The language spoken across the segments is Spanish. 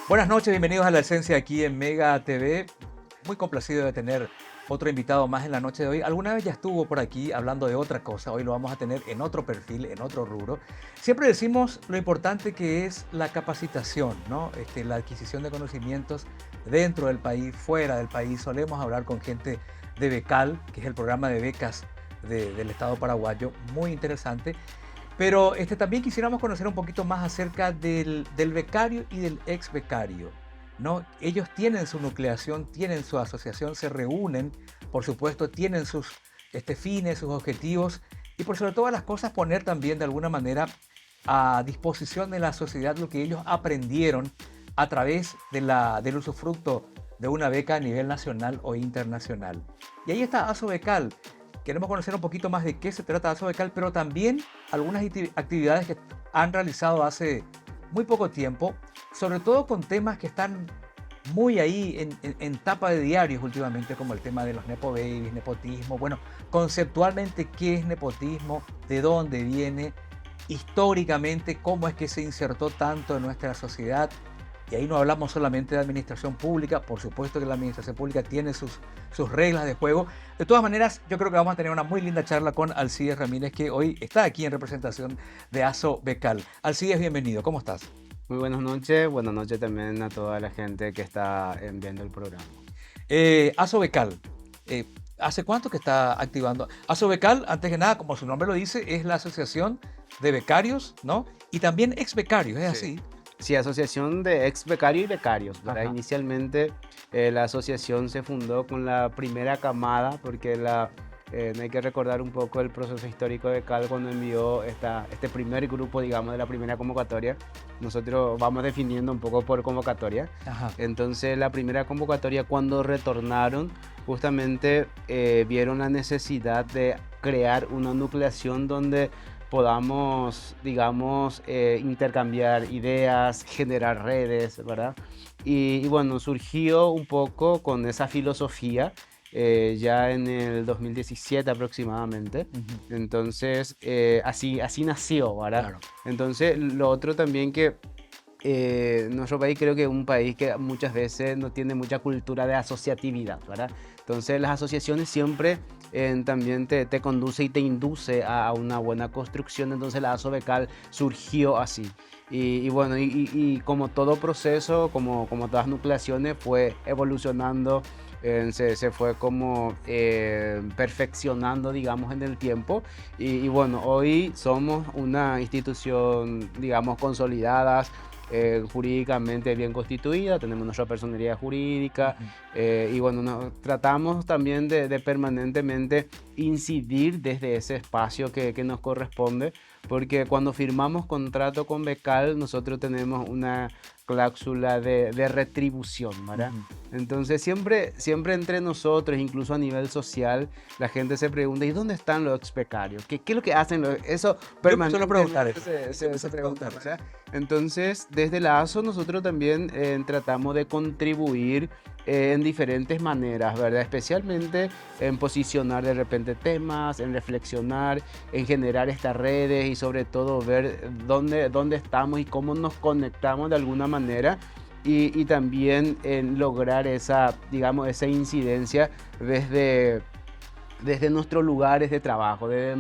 Buenas noches, bienvenidos a La Esencia aquí en Mega TV. Muy complacido de tener otro invitado más en la noche de hoy. Alguna vez ya estuvo por aquí hablando de otra cosa, hoy lo vamos a tener en otro perfil, en otro rubro. Siempre decimos lo importante que es la capacitación, ¿no? La adquisición de conocimientos dentro del país, fuera del país. Solemos hablar con gente de Becal, que es el programa de becas del Estado paraguayo, muy interesante. Pero también quisiéramos conocer un poquito más acerca del becario y del ex becario, ¿no? Ellos tienen su nucleación, tienen su asociación, se reúnen, por supuesto, tienen sus fines, sus objetivos y por sobre todas las cosas poner también de alguna manera a disposición de la sociedad lo que ellos aprendieron a través del usufructo de una beca a nivel nacional o internacional. Y ahí está Aso Becal. Queremos conocer un poquito más de qué se trata Aso Becal, pero también algunas actividades que han realizado hace muy poco tiempo, sobre todo con temas que están muy ahí en tapa de diarios últimamente, como el tema de los nepo babies, nepotismo. Bueno, conceptualmente, ¿qué es nepotismo? ¿De dónde viene? Históricamente, ¿cómo es que se insertó tanto en nuestra sociedad? Y ahí no hablamos solamente de administración pública, por supuesto que la administración pública tiene sus reglas de juego. De todas maneras, yo creo que vamos a tener una muy linda charla con Alcides Ramírez, que hoy está aquí en representación de Aso Becal. Alcides, bienvenido, ¿cómo estás? Muy buenas noches también a toda la gente que está viendo el programa. Aso Becal, eh, ¿hace cuánto que está activando? Aso Becal, antes que nada, como su nombre lo dice, es la asociación de becarios, ¿no? Y también ex becarios, ¿es Sí. así? Sí, Asociación de Ex Becarios y Becarios, ¿verdad? Ajá. Inicialmente la asociación se fundó con la primera camada, porque hay que recordar un poco el proceso histórico de Cal cuando envió este primer grupo, digamos, de la primera convocatoria. Nosotros vamos definiendo un poco por convocatoria. Ajá. Entonces, la primera convocatoria, cuando retornaron, justamente vieron la necesidad de crear una nucleación donde podamos, digamos, intercambiar ideas, generar redes, ¿verdad? Y bueno, surgió un poco con esa filosofía ya en el 2017 aproximadamente. Ujú. Entonces, así nació, ¿verdad? Claro. Entonces, lo otro también que nuestro país creo que es un país que muchas veces no tiene mucha cultura de asociatividad, ¿verdad? Entonces las asociaciones siempre también te conduce y te induce a una buena construcción, entonces la ASOBECAL surgió así. Y bueno, y como todo proceso, como todas nucleaciones, fue evolucionando, se fue como perfeccionando, digamos, en el tiempo. Y bueno, hoy somos una institución, digamos, consolidada, jurídicamente bien constituida, tenemos nuestra personería jurídica Ujú. y bueno, tratamos también de permanentemente incidir desde ese espacio que nos corresponde, porque cuando firmamos contrato con Becal, nosotros tenemos una cláusula de retribución, ¿verdad? Ujú. Entonces siempre entre nosotros, incluso a nivel social, la gente se pregunta, ¿y dónde están los ex becarios? ¿Qué es lo que hacen? Eso Yo me suelo preguntar permanentemente eso. Yo me se suelo pregunta, preguntar o eso. sea, entonces, desde la ASO nosotros también tratamos de contribuir en diferentes maneras, ¿verdad? Especialmente en posicionar de repente temas, en reflexionar, en generar estas redes y sobre todo ver dónde estamos y cómo nos conectamos de alguna manera. Y también en lograr digamos, esa incidencia desde nuestros lugares de trabajo, de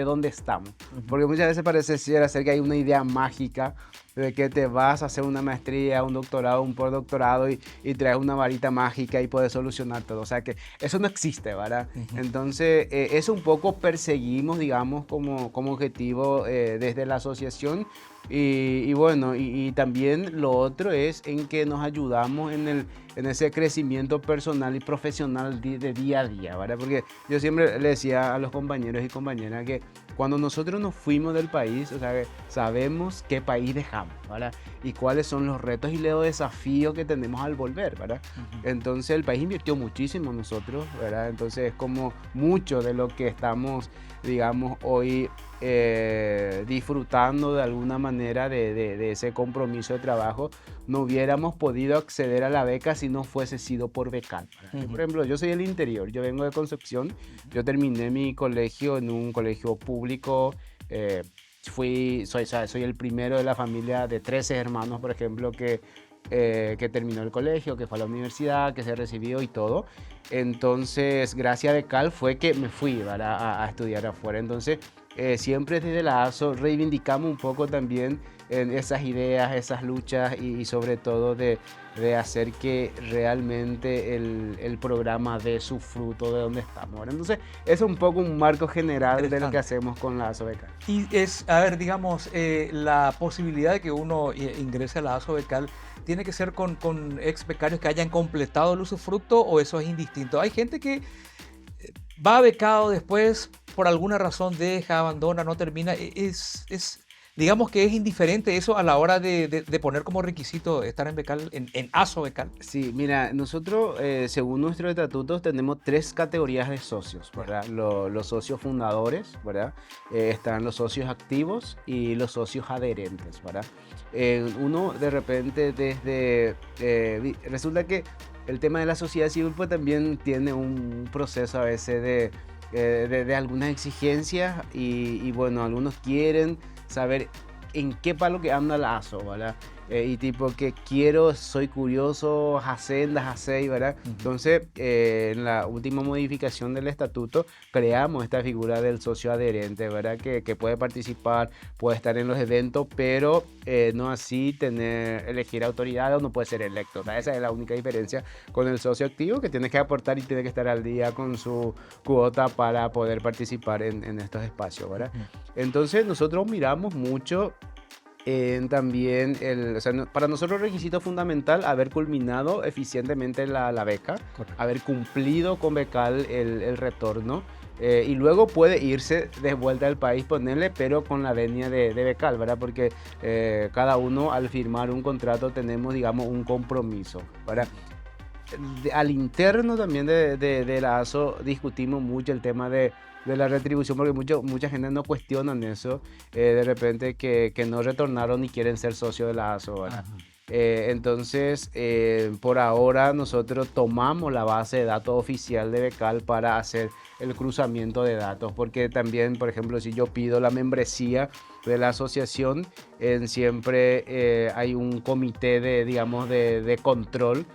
donde estamos. Ujú. Porque muchas veces parece ser que hay una idea mágica de que te vas a hacer una maestría, un doctorado, un postdoctorado y traes una varita mágica y puedes solucionar todo. O sea que eso no existe, ¿verdad? Ujú. Entonces, eso un poco perseguimos, digamos, como objetivo desde la asociación. Y bueno, y también lo otro es en que nos ayudamos en ese crecimiento personal y profesional de día a día, ¿verdad? Porque yo siempre le decía a los compañeros y compañeras que cuando nosotros nos fuimos del país, o sea, sabemos qué país dejamos, ¿verdad? Y cuáles son los retos y los desafíos que tenemos al volver, ¿verdad? Ujú. Entonces el país invirtió muchísimo en nosotros, ¿verdad? Entonces es como mucho de lo que estamos, digamos, hoy disfrutando de alguna manera de ese compromiso de trabajo, no hubiéramos podido acceder a la beca si no fuese sido por Becal. Por Ujú. ejemplo, yo soy del interior, yo vengo de Concepción, yo terminé mi colegio en un colegio público, soy el primero de la familia de 13 hermanos, por ejemplo, que terminó el colegio, que fue a la universidad, que se recibió y todo. Entonces, gracias a Becal fue que me fui, ¿verdad? A estudiar afuera. Entonces, siempre desde la ASO reivindicamos un poco también en esas ideas, esas luchas y sobre todo de hacer que realmente el programa dé su fruto de donde estamos ahora. Entonces, es un poco un marco general de lo que Interesante. hacemos con la ASO Becal. Y es, a ver, digamos, la posibilidad de que uno ingrese a la ASO Becal tiene que ser con ex becarios que hayan completado el usufructo o eso es indistinto. Hay gente que va becado después, por alguna razón deja, abandona, no termina. Digamos que es indiferente eso a la hora de poner como requisito estar en becal, en ASO Becal. Sí, mira, nosotros, según nuestros estatutos, tenemos tres categorías de socios, Ya, ¿verdad? Los socios fundadores, ¿verdad? Están los socios activos y los socios adherentes, ¿verdad? Uno, de repente, resulta que el tema de la sociedad civil, pues también tiene un proceso a veces de algunas exigencias y, bueno, algunos quieren saber en qué palo que anda la ASO, ¿verdad? Y tipo que quiero, soy curioso, hacendas, hacéis, ¿verdad? ujú. Entonces, en la última modificación del estatuto, creamos esta figura del socio adherente, ¿verdad? Que puede participar, puede estar en los eventos, pero no así elegir autoridad o no puede ser electo. O sea, esa es la única diferencia con el socio activo, que tiene que aportar y tiene que estar al día con su cuota para poder participar en estos espacios, ¿verdad? Ujú. Entonces, nosotros miramos mucho también, o sea, para nosotros el requisito fundamental, haber culminado eficientemente la beca, Correcto. haber cumplido con Becal el retorno, y luego puede irse de vuelta al país, ponerle, pero con la venia de Becal, ¿verdad? Porque cada uno al firmar un contrato tenemos, digamos, un compromiso, ¿verdad? Al interno también de la ASO discutimos mucho el tema de la retribución, porque mucha gente no cuestiona eso, de repente que no retornaron y quieren ser socios de la ASO, ¿verdad? Ajá. Entonces, por ahora nosotros tomamos la base de datos oficial de Becal para hacer el cruzamiento de datos, porque también, por ejemplo, si yo pido la membresía de la asociación, siempre hay un comité digamos, de control,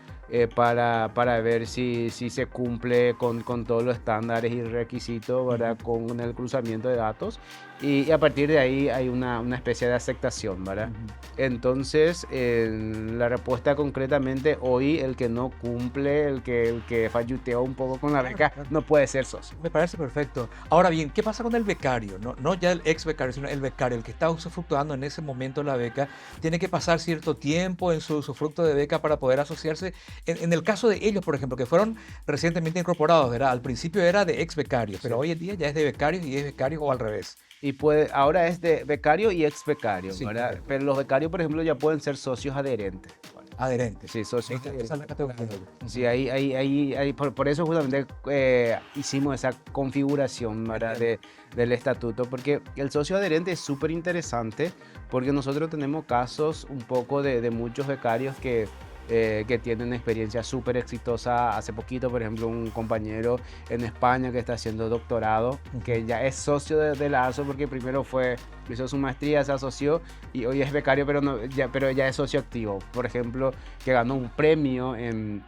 para ver si se cumple con todos los estándares y requisitos, Ujú. ¿verdad? Con el cruzamiento de datos. Y a partir de ahí hay una especie de aceptación, ¿verdad? Ujú. Entonces, la respuesta concretamente, hoy el que no cumple, el que falluteó un poco con la Claro, beca, claro. no puede ser socio. Me parece perfecto. Ahora bien, ¿qué pasa con el becario? No, no ya el ex becario, sino el becario, el que está usufructuando en ese momento la beca, tiene que pasar cierto tiempo en su usufructo de beca para poder asociarse. En el caso de ellos, por ejemplo, que fueron recientemente incorporados, ¿verdad? Al principio era de ex becarios, pero Sí. hoy en día ya es de becarios y es becarios o al revés. Y ahora es de becario y ex becario, Sí, ¿verdad? correcto. Pero los becarios, por ejemplo, ya pueden ser socios adherentes, ¿vale? Adherentes. Sí, socios Esa es adherentes. la categoría de ellos. Sí, Ujú. por eso justamente hicimos esa configuración, ¿verdad? Entiendo. Del estatuto, porque el socio adherente es súper interesante, porque nosotros tenemos casos un poco de muchos becarios que tienen experiencia súper exitosa. Hace poquito, por ejemplo, un compañero en España que está haciendo doctorado, Ujú. que ya es socio de la ASO, porque primero hizo su maestría, se asoció y hoy es becario, pero ya es socio activo. Por ejemplo, que ganó un premio en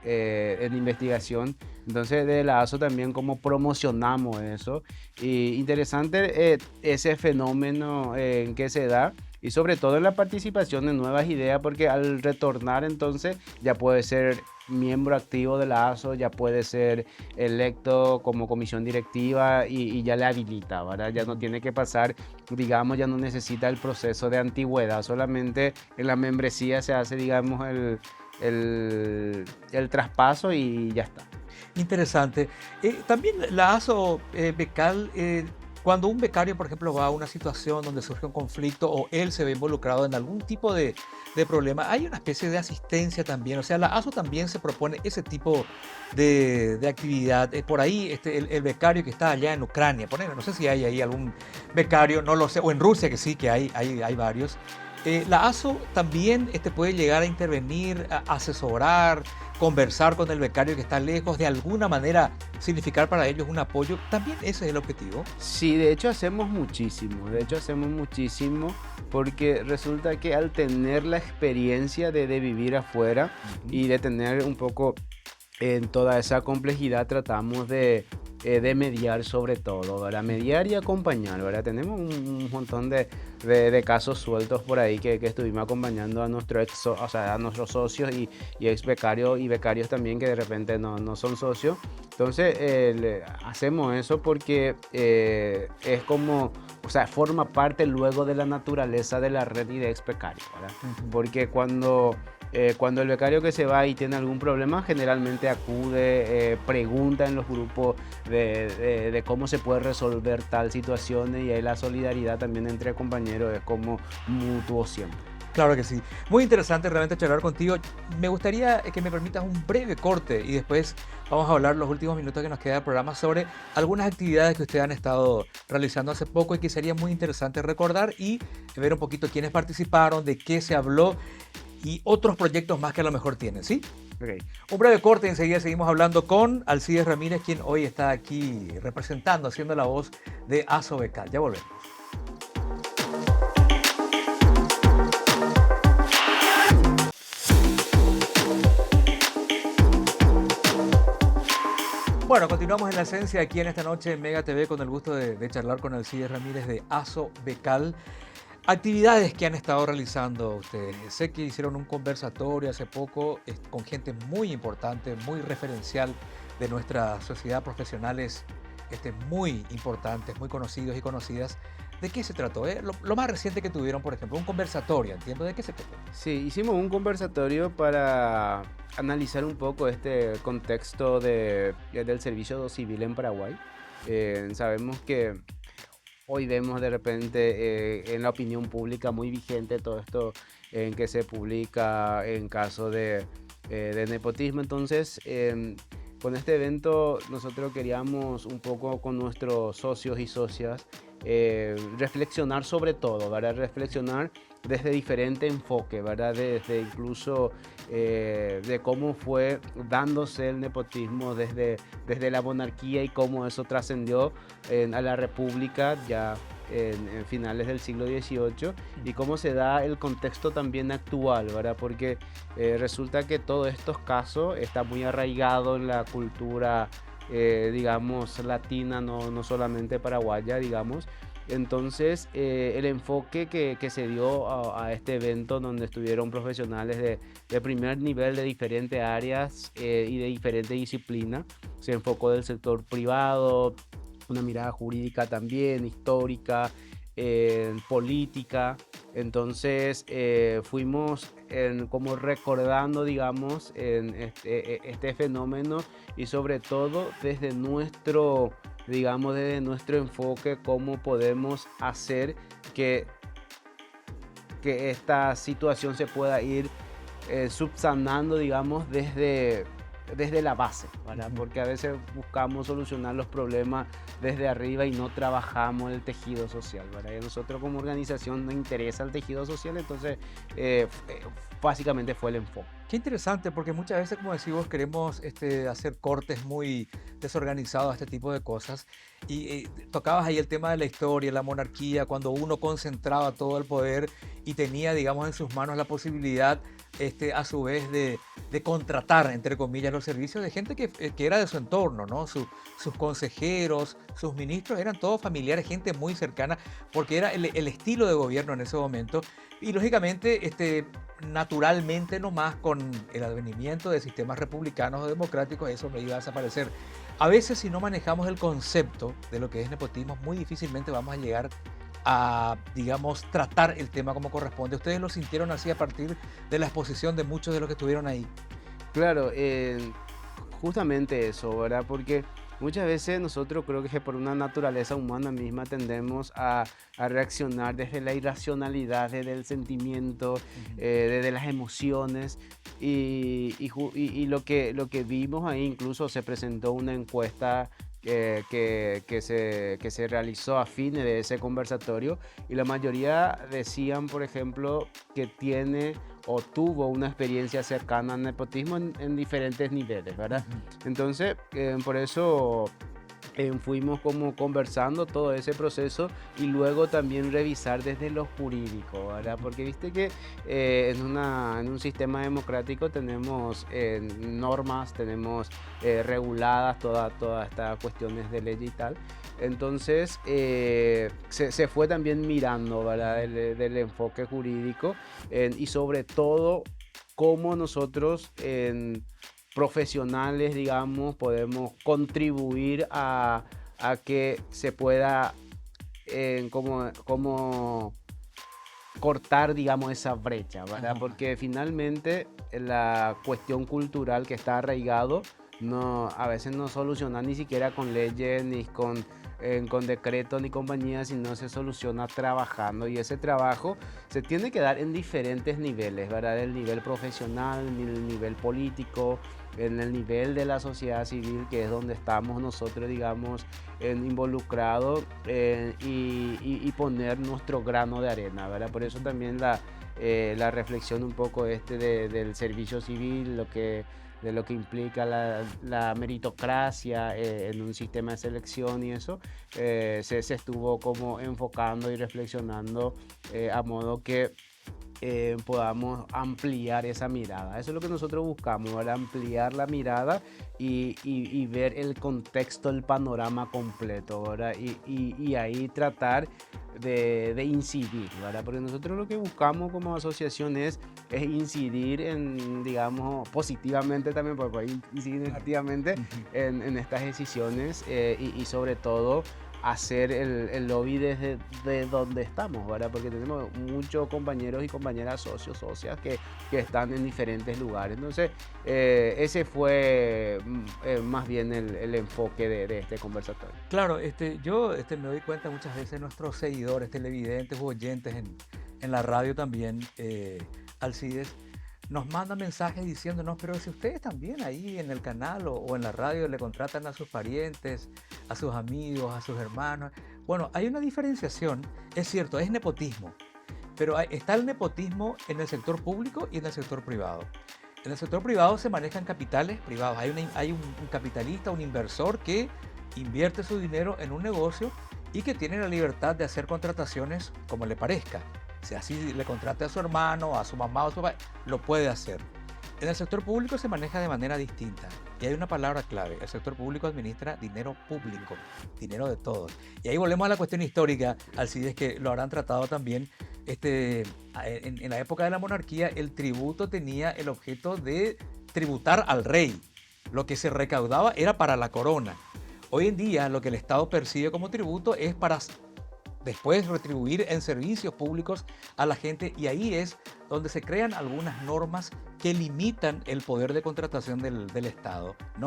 investigación. Entonces, de la ASO también cómo promocionamos eso. Y interesante ese fenómeno en que se da. Y sobre todo en la participación en nuevas ideas, porque al retornar entonces ya puede ser miembro activo de la ASO, ya puede ser electo como comisión directiva y ya le habilita, ¿verdad? Ya no Ujú. tiene que pasar, digamos, ya no necesita el proceso de antigüedad, solamente en la membresía se hace, digamos, el traspaso y ya está. Interesante. También la ASO Becal, cuando un becario, por ejemplo, va a una situación donde surge un conflicto o él se ve involucrado en algún tipo de problema, hay una especie de asistencia también. O sea, la ASO también se propone ese tipo de actividad. Por ahí, el becario que está allá en Ucrania, no sé si hay ahí algún becario, no lo sé, o en Rusia, que sí, que hay varios. La ASO también puede llegar a intervenir, a asesorar, conversar con el becario que está lejos, de alguna manera significar para ellos un apoyo. También ese es el objetivo. Sí, de hecho hacemos muchísimo porque resulta que al tener la experiencia de vivir afuera Ujú. y de tener un poco en toda esa complejidad tratamos de mediar sobre todo, ¿verdad? Mediar y acompañar, ¿verdad? Tenemos un montón de casos sueltos por ahí que estuvimos acompañando a, o sea, a nuestros socios y ex becarios y becarios también que de repente no son socios. Entonces, hacemos eso porque es como, o sea, forma parte luego de la naturaleza de la red y de ex becarios, ¿verdad? Ujú. Porque cuando el becario que se va y tiene algún problema, generalmente acude, pregunta en los grupos de cómo se puede resolver tal situación y ahí la solidaridad también entre compañeros es como mutuo siempre. Claro que sí. Muy interesante realmente charlar contigo. Me gustaría que me permitas un breve corte y después vamos a hablar los últimos minutos que nos queda del programa sobre algunas actividades que ustedes han estado realizando hace poco y que sería muy interesante recordar y ver un poquito quiénes participaron, de qué se habló y otros proyectos más que a lo mejor tienen, ¿sí? Ok. Un breve corte, enseguida seguimos hablando con Alcides Ramírez, quien hoy está aquí representando, haciendo la voz de Aso Becal. Ya volvemos. Bueno, continuamos en la esencia aquí en esta noche en Mega TV con el gusto de charlar con Alcides Ramírez de Aso Becal. Actividades que han estado realizando ustedes. Sé que hicieron un conversatorio hace poco con gente muy importante, muy referencial de nuestra sociedad, profesionales muy importantes, muy conocidos y conocidas. ¿De qué se trató? Lo más reciente que tuvieron, por ejemplo, un conversatorio, entiendo. ¿De qué se trató? Sí, hicimos un conversatorio para analizar un poco este contexto del servicio civil en Paraguay. Sabemos que hoy vemos de repente en la opinión pública muy vigente todo esto en que se publica en caso de nepotismo. Entonces, con este evento nosotros queríamos un poco con nuestros socios y socias reflexionar sobre todo, ¿verdad? Reflexionar desde diferente enfoque, ¿verdad? Desde incluso de cómo fue dándose el nepotismo desde la monarquía y cómo eso trascendió a la república ya en finales del siglo XVIII y cómo se da el contexto también actual, ¿verdad? Porque resulta que todos estos casos está muy arraigado en la cultura, digamos, latina, no solamente paraguaya, digamos. Entonces, el enfoque que se dio a este evento donde estuvieron profesionales de primer nivel de diferentes áreas y de diferentes disciplinas, se enfocó del sector privado, una mirada jurídica también, histórica, política. Entonces fuimos como recordando, digamos, en este fenómeno y sobre todo desde nuestro, digamos, desde nuestro enfoque, cómo podemos hacer que, que esta situación se pueda ir subsanando, digamos, desde la base, ¿verdad? Ujú. Porque a veces buscamos solucionar los problemas desde arriba y no trabajamos el tejido social, ¿verdad? Y a nosotros como organización nos interesa el tejido social, entonces básicamente fue el enfoque. Qué interesante, porque muchas veces, como decimos, queremos hacer cortes muy desorganizados a este tipo de cosas. Y tocabas ahí el tema de la historia, la monarquía, cuando uno concentraba todo el poder y tenía, digamos, en sus manos la posibilidad, a su vez, de contratar, entre comillas, los servicios de gente que era de su entorno, ¿no? Sus consejeros, sus ministros, eran todos familiares, gente muy cercana, porque era el estilo de gobierno en ese momento. Y lógicamente, naturalmente nomás con el advenimiento de sistemas republicanos o democráticos, eso no iba a desaparecer. A veces si no manejamos el concepto de lo que es nepotismo, muy difícilmente vamos a llegar a, digamos, tratar el tema como corresponde. Ustedes lo sintieron así a partir de la exposición de muchos de los que estuvieron ahí. Claro, justamente eso, ¿verdad? Porque muchas veces nosotros creo que por una naturaleza humana misma tendemos a reaccionar desde la irracionalidad, desde el sentimiento, Ujú. desde las emociones y lo que vimos ahí incluso se presentó una encuesta que se realizó a fines de ese conversatorio, y la mayoría decían, por ejemplo, que tiene o tuvo una experiencia cercana al nepotismo en diferentes niveles, ¿verdad? Ujú. Entonces, por eso fuimos como conversando todo ese proceso y luego también revisar desde lo jurídico, ¿verdad? Ujú. Porque viste que en un sistema democrático tenemos normas, tenemos reguladas todas estas cuestiones de ley y tal. Entonces se fue también mirando, ¿verdad? Ujú. Del enfoque jurídico y sobre todo cómo nosotros profesionales, digamos, podemos contribuir a que se pueda como cortar, digamos, esa brecha, ¿verdad? Ajá. Porque finalmente la cuestión cultural que está arraigado no, a veces no soluciona ni siquiera con leyes, ni con decretos, ni compañías, sino se soluciona trabajando. Y ese trabajo se tiene que dar en diferentes niveles, ¿verdad? El nivel profesional, el nivel político, en el nivel de la sociedad civil, que es donde estamos nosotros, digamos, involucrados y poner nuestro grano de arena, ¿verdad? Por eso también la reflexión un poco del servicio civil, de lo que implica la meritocracia en un sistema de selección y eso, se estuvo como enfocando y reflexionando a modo que podamos ampliar esa mirada. Eso es lo que nosotros buscamos, ¿verdad? Ampliar la mirada y ver el contexto, el panorama completo, ¿verdad? Y ahí tratar de incidir, ¿verdad? Porque nosotros lo que buscamos como asociación es incidir en, digamos, positivamente también, porque puede incidir Claro. negativamente Ujú. en estas decisiones y sobre todo hacer el lobby desde de donde estamos, ¿verdad? Porque tenemos muchos compañeros y compañeras socios, socias que están en diferentes lugares. Entonces, ese fue más bien el enfoque de este conversatorio. Claro, yo me doy cuenta muchas veces nuestros seguidores, televidentes u oyentes en la radio también, Alcides, nos mandan mensajes diciéndonos, pero si ustedes también ahí en el canal o en la radio le contratan a sus parientes, a sus amigos, a sus hermanos. Bueno, hay una diferenciación, es cierto, es nepotismo, pero está el nepotismo en el sector público y en el sector privado. En el sector privado se manejan capitales privados. Hay un capitalista, un inversor que invierte su dinero en un negocio y que tiene la libertad de hacer contrataciones como le parezca. Si así le contrate a su hermano, a su mamá o a su papá, lo puede hacer. En el sector público se maneja de manera distinta y hay una palabra clave. El sector público administra dinero público, dinero de todos. Y ahí volvemos a la cuestión histórica, Alcides, que lo habrán tratado también. En la época de la monarquía, el tributo tenía el objeto de tributar al rey. Lo que se recaudaba era para la corona. Hoy en día, lo que el Estado percibe como tributo es para después retribuir en servicios públicos a la gente, y ahí es donde se crean algunas normas que limitan el poder de contratación del Estado, ¿no?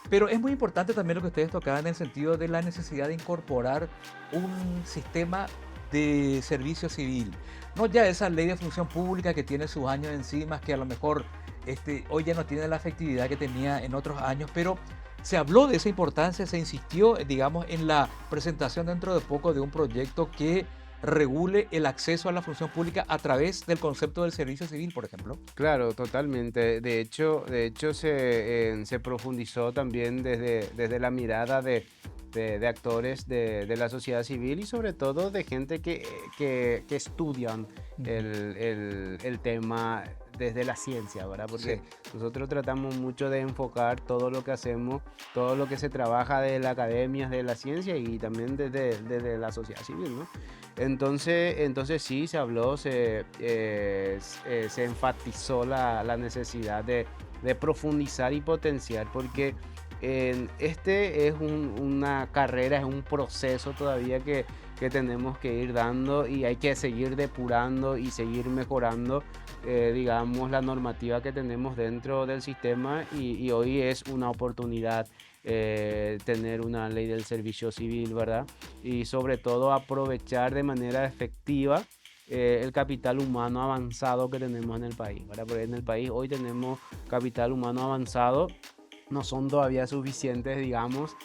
Pero es muy importante también lo que ustedes tocaban en el sentido de la necesidad de incorporar un sistema de servicio civil. No ya esa ley de función pública que tiene sus años encima, que a lo mejor hoy ya no tiene la efectividad que tenía en otros años, pero se habló de esa importancia, se insistió, digamos, en la presentación dentro de poco de un proyecto que regule el acceso a la función pública a través del concepto del servicio civil, por ejemplo. Claro, totalmente. De hecho se profundizó también desde la mirada de actores de la sociedad civil y sobre todo de gente que estudian Ujú. el tema desde la ciencia, ¿verdad? Porque Sí. nosotros tratamos mucho de enfocar todo lo que hacemos, todo lo que se trabaja de la academia, de la ciencia y también desde la sociedad civil, ¿no? Entonces sí, se habló, se enfatizó la necesidad de profundizar y potenciar, porque este es una carrera, es un proceso todavía que tenemos que ir dando y hay que seguir depurando y seguir mejorando, digamos, la normativa que tenemos dentro del sistema y hoy es una oportunidad tener una ley del servicio civil, ¿verdad? Y sobre todo aprovechar de manera efectiva el capital humano avanzado que tenemos en el país, ¿verdad? Porque en el país hoy tenemos capital humano avanzado no son todavía suficientes, digamos,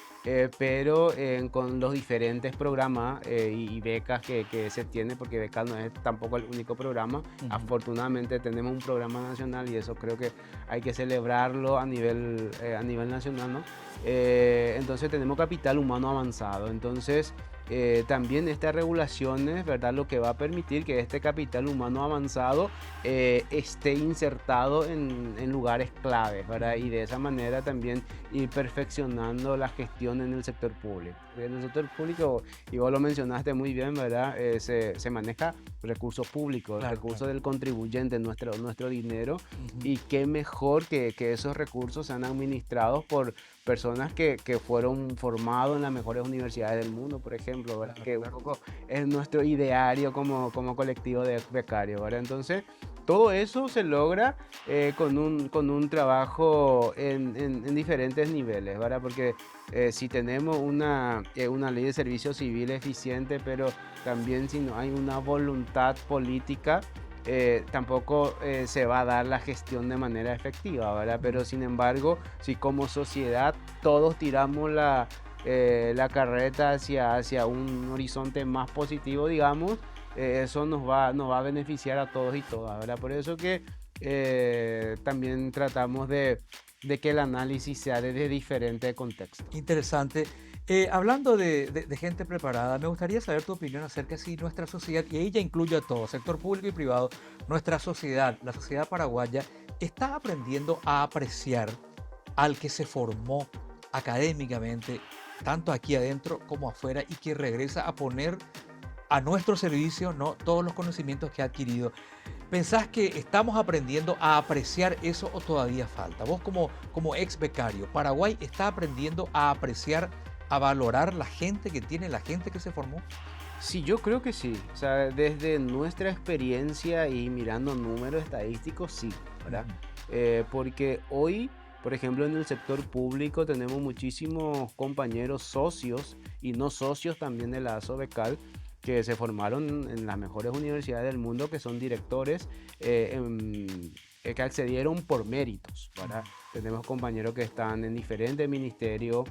pero con los diferentes programas y becas que se tiene, porque becas no es tampoco el único programa, afortunadamente tenemos un programa nacional y eso creo que hay que celebrarlo a nivel nacional, ¿no? Entonces tenemos capital humano avanzado, entonces también estas regulaciones, ¿verdad? Lo que va a permitir que este capital humano avanzado esté insertado en lugares claves, ¿verdad? Y de esa manera también ir perfeccionando la gestión en el sector público. En el sector público, y vos lo mencionaste muy bien, ¿verdad? Se maneja recursos públicos, Claro, recursos claro. del contribuyente, nuestro dinero, y qué mejor que esos recursos sean administrados por personas que fueron formados en las mejores universidades del mundo, por ejemplo, ¿verdad? Claro, Que un claro. poco es nuestro ideario como colectivo de becarios, ¿verdad? Entonces, todo eso se logra con un trabajo en diferentes niveles, ¿verdad? Porque si tenemos una ley de servicio civil eficiente, pero también si no hay una voluntad política, tampoco se va a dar la gestión de manera efectiva, ¿verdad? Pero sin embargo, si como sociedad todos tiramos la carreta hacia un horizonte más positivo, digamos, eso nos va a beneficiar a todos y todas, ¿verdad? Por eso que también tratamos de que el análisis sea desde diferentes contextos. Interesante. Hablando de gente preparada, me gustaría saber tu opinión acerca de si nuestra sociedad, y ella incluye a todo, sector público y privado, nuestra sociedad, la sociedad paraguaya, está aprendiendo a apreciar al que se formó académicamente, tanto aquí adentro como afuera, y que regresa a poner a nuestro servicio, ¿no?, todos los conocimientos que ha adquirido. ¿Pensás que estamos aprendiendo a apreciar eso o todavía falta? Vos como ex becario, ¿Paraguay está aprendiendo a apreciar, a valorar la gente que tiene, la gente que se formó? Sí, yo creo que sí. O sea, desde nuestra experiencia y mirando números estadísticos, sí, ¿verdad? Ujú. Porque hoy, por ejemplo, en el sector público tenemos muchísimos compañeros socios y no socios también de la ASOBECAL que se formaron en las mejores universidades del mundo, que son directores que accedieron por méritos, ¿verdad? Tenemos compañeros que están en diferentes ministerios,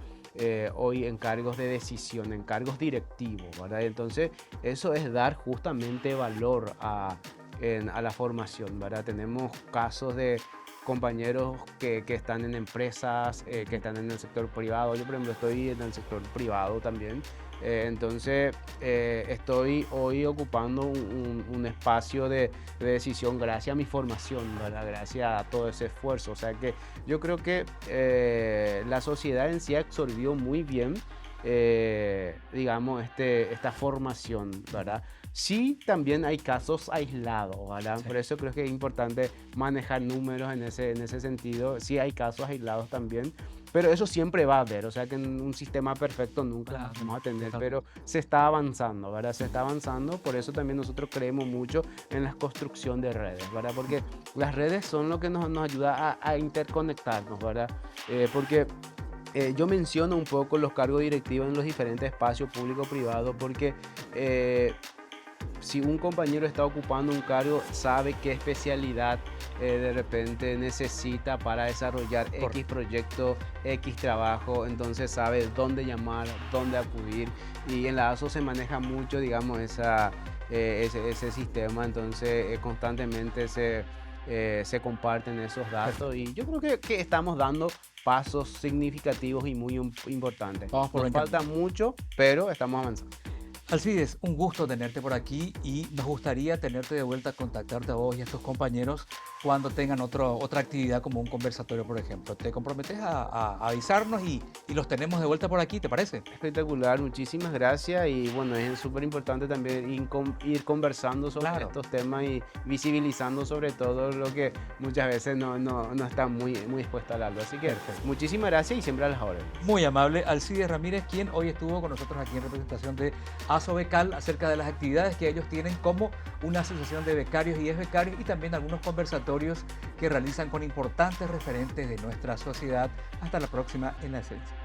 hoy en cargos de decisión, en cargos directivos, ¿verdad? Entonces, eso es dar justamente valor a la formación, ¿verdad? Tenemos casos de compañeros que están en empresas, que están en el sector privado. Yo, por ejemplo, estoy en el sector privado también. Entonces, estoy hoy ocupando un espacio de decisión gracias a mi formación, ¿verdad? Gracias a todo ese esfuerzo. O sea que yo creo que la sociedad en sí absorbió muy bien, digamos, esta formación, ¿verdad? Sí, también hay casos aislados, ¿verdad? Sí, Por eso creo que es importante manejar números en ese sentido. Sí hay casos aislados también, pero eso siempre va a haber. O sea que en un sistema perfecto nunca claro, vamos a tener, totalmente. pero se está avanzando, ¿verdad? Se está avanzando, por eso también nosotros creemos mucho en la construcción de redes, ¿verdad? Porque las redes son lo que nos ayuda a interconectarnos, ¿verdad? Porque yo menciono un poco los cargos directivos en los diferentes espacios público-privado porque si un compañero está ocupando un cargo, sabe qué especialidad de repente necesita para desarrollar X Correcto. proyecto, X trabajo, entonces sabe dónde llamar, dónde acudir. Y en la ASO se maneja mucho, digamos, ese sistema, entonces constantemente se comparten esos datos y yo creo que estamos dando pasos significativos y muy importantes. Vamos por Nos buen camino. falta mucho, pero estamos avanzando. Alcides, un gusto tenerte por aquí y nos gustaría tenerte de vuelta, contactarte a vos y a tus compañeros cuando tengan otra actividad como un conversatorio, por ejemplo. ¿Te comprometes a avisarnos y los tenemos de vuelta por aquí, te parece? Espectacular, muchísimas gracias y bueno, es súper importante también ir conversando sobre Claro. estos temas y visibilizando sobre todo lo que muchas veces no está muy expuesto al habla. Así que Perfecto. muchísimas gracias y siempre a las órdenes. Muy amable, Alcides Ramírez, quien hoy estuvo con nosotros aquí en representación de ASOBECAL acerca de las actividades que ellos tienen como una asociación de becarios y becarios y también algunos conversatorios que realizan con importantes referentes de nuestra sociedad. Hasta la próxima en La Esencia.